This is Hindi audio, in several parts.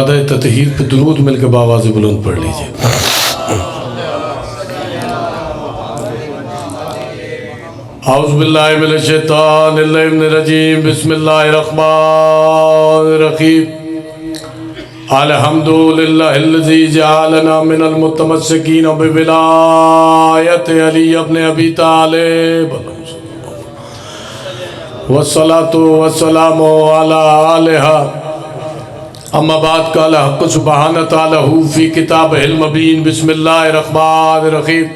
बाद ततहीर पे दुरूद मिलकर बावाज़ बुलंद पढ़ लीजिए। औज़ु बिल्लाहि मिनश शैतानिर रजीम, बिस्मिल्लाहिर्रहमानिर रहीम। अल्हम्दुलिल्लाहिल्लज़ी जअलना मिनल मुतमस्सिकीन बिविलायति अली इब्न अबी तालिब वस्सलातु वस्सलामु अला आलिहा अम्मा बाद क़ाल हक़्क़ु सुब्हानहु तआला फ़ी किताबिहिल मुबीन। बिस्मिल्लाहिर्रहमानिर रहीम।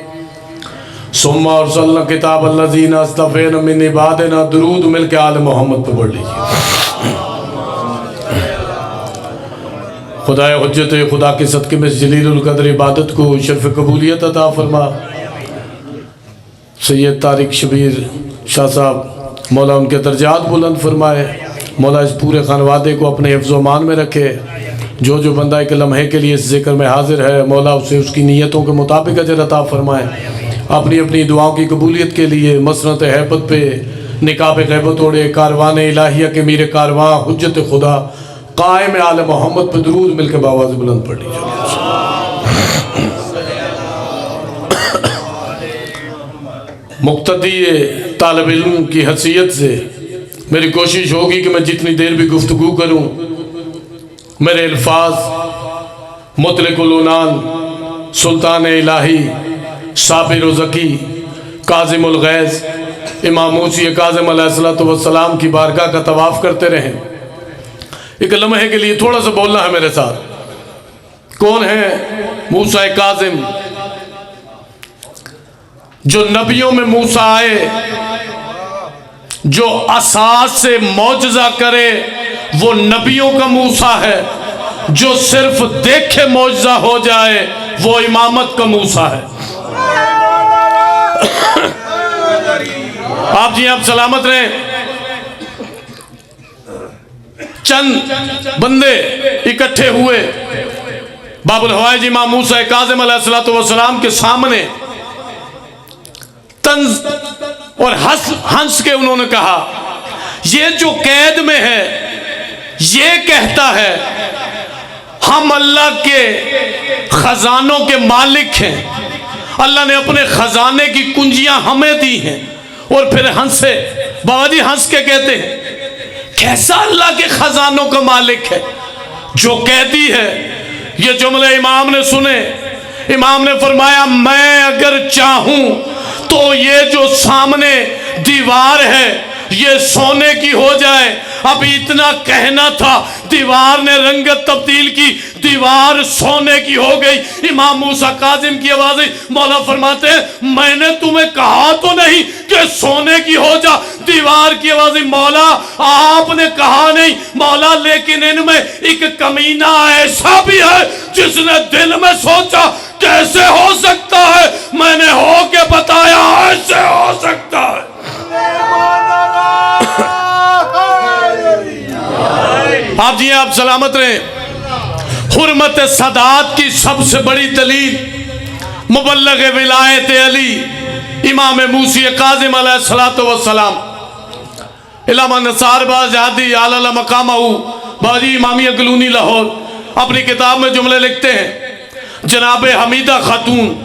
सुम्मा अर्सलना किताबल्लज़ीना अस्तफ़ैना मिन इबादिना। दुरूद मिलके आले मोहम्मद पे पढ़ लीजिए। खुदाए हुज्जत खुदा के सदक़े में जलीलुल क़द्र इबादत को शर्फ़ कबूलियत अता फरमा। सैयद तारिक शबीर शाह साहब, मौला उनके दर्जात बुलंद फरमाए। मौला इस पूरे खानवादे को अपने हिफ्ज़-ओ-मान में रखे। जो जो बंदा एक लम्हे के लिए इस ज़िक्र में हाजिर है, मौला उसे उसकी नीयतों के मुताबिक अजर अता फरमाए। अपनी अपनी दुआओं की कबूलियत के लिए मसनत हैबत पे निकाब गैबत ओढ़े कारवान इलाहिया के मीर कारवां हुज्जत खुदा कायम आले मोहम्मद पे दुरूद मिलकर बावाज़ बुलंद पढ़ लीजिए। मुक्तदी तालिब इल्म की हैसियत से मेरी कोशिश होगी कि मैं जितनी देर भी गुफ्तगू करूँ, मेरे अल्फाज मुतलकुल उनान, सुल्तान इलाही, साबिर ज़की, काज़िमुल गैज़, इमाम मूसी काज़िम अलैहिस्सलातु वस्सलाम की बारगाह का तवाफ़ करते रहें। एक लम्हे के लिए थोड़ा सा बोलना है मेरे साथ। कौन है मूसा काज़िम? जो नबियों में मूसा आए, जो असास से मौजज़ा करे वो नबियों का मूसा है। जो सिर्फ देखे मौजज़ा हो जाए वो इमामत का मूसा है। आप जी आप सलामत रहें। चंद बंदे इकट्ठे हुए बाबुल हवाइज इमाम मूसा काज़िम अलैहिस्सलातु वस्सलाम के सामने तंज और हंस के उन्होंने कहा, ये जो कैद में है ये कहता है हम अल्लाह के खजानों के मालिक हैं, अल्लाह ने अपने खजाने की कुंजियां हमें दी हैं। और फिर हंसे, बाबाजी हंस के कहते हैं कैसा अल्लाह के खजानों का मालिक है जो कैदी है। ये जुमले इमाम ने सुने। इमाम ने फरमाया मैं अगर चाहूं तो ये जो सामने दीवार है ये सोने की हो जाए। अभी इतना कहना था, दीवार ने रंगत तब्दील की, दीवार सोने की हो गई। इमाम मूसा काज़िम की आवाज़ मौला फरमाते हैं मैंने तुम्हें कहा तो नहीं कि सोने की हो जा। दीवार की आवाज़ मौला आपने कहा नहीं मौला, लेकिन इनमें एक कमीना ऐसा भी है जिसने दिल में सोचा कैसे हो सकता है, मैंने हो के बताया ऐसे हो सकता है। आप जी आप सलामत रहें। हुर्मत सदात की सबसे बड़ी दलील मुबल्लग विलायत अली इमाम मूसी काज़िम अलैहिस्सलातु वस्सलाम इलामा नसार बाज़ादी आला मकामहू बाजी इमामिया कलूनी लाहौर अपनी किताब में जुमले लिखते हैं। जनाब हमीदा खातून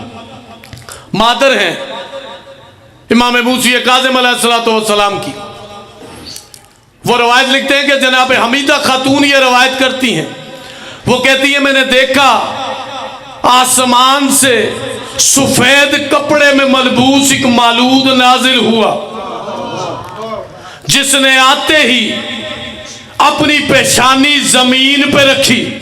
मादर हैं इमाम मूसी काज़िम अलैहिस्सलातु वस्सलाम की। वो रवायत लिखते हैं कि जनाब हमीदा खातून ये रवायत करती हैं, वो कहती है मैंने देखा आसमान से सफेद कपड़े में मलबूस एक मालूद नाजिल हुआ, जिसने आते ही अपनी पेशानी जमीन पे रखी,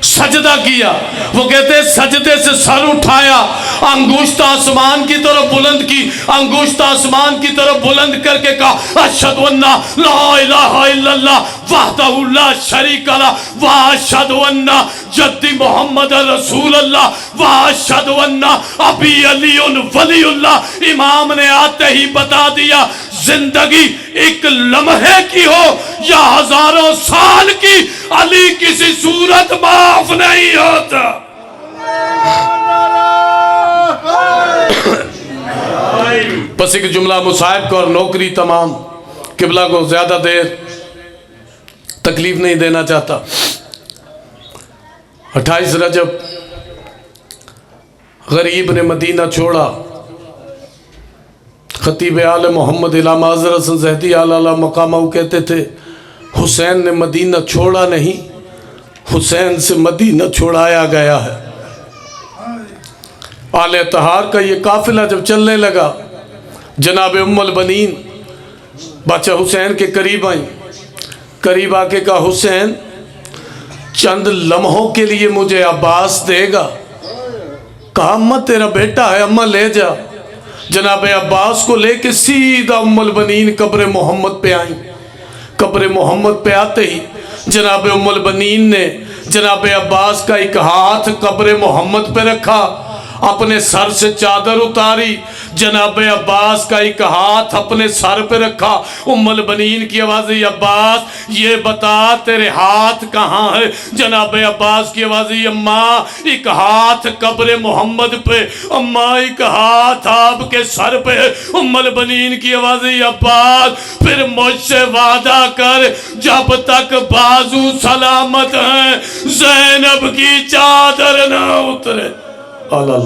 सजदा किया। वो कहते हैं सजदे से सर उठाया, अंगुश्त आसमान की तरफ बुलंद की, अंगुश्त आसमान की तरफ बुलंद करके कहा अशहदु अन्ना ला इलाहा इल्लल्लाह वहदहु ला शरीका लह व अशहदु अन्ना जद्दी मोहम्मद रसूलुल्लाह व अशहदु अन्ना अबी अलीउन वलीउल्लाह। इमाम ने आते ही बता दिया जिंदगी एक लम्हे की हो या हजारों साल की, अली किसी सूरत माफ नहीं होता। बस एक जुमला मुसाहिब को और नौकरी तमाम किबला को ज्यादा देर तकलीफ नहीं देना चाहता। 28 रजब गरीब ने मदीना छोड़ा। खतीब आल मोहम्मद इलामा हज़रत ज़हदी आला मकामा कहते थे, हुसैन ने मदीना छोड़ा नहीं, हुसैन से मदीना छुड़ाया गया है। आले तहार का ये काफिला जब चलने लगा, जनाब उम्मुल बनीन बादशाह हुसैन के करीब आई। करीब आके कहा, हुसैन चंद लम्हों के लिए मुझे अब्बास देगा? कहा, अम्मा तेरा बेटा है, अम्मा ले जा। जनाब अब्बास को लेके सीधा उम्मुल बनीन कब्र मोहम्मद पे आई। कब्र मोहम्मद पे आते ही जनाब उम्मुल बनीन ने जनाब अब्बास का एक हाथ कब्र मोहम्मद पे रखा, अपने सर से चादर उतारी, जनाब अब्बास का एक हाथ अपने सर पे रखा। उम्मुल बनीन की आवाज़, अब्बास ये बता तेरे हाथ कहाँ है? जनाब अब्बास की आवाज़, अम्मा एक हाथ कब्र मोहम्मद पे, अम्मा एक हाथ आपके सर पे है। उम्मुल बनीन की आवाज़, अब्बास फिर मुझसे वादा कर, जब तक बाजू सलामत हैं ज़ैनब की चादर ना उतरे। अल्लाह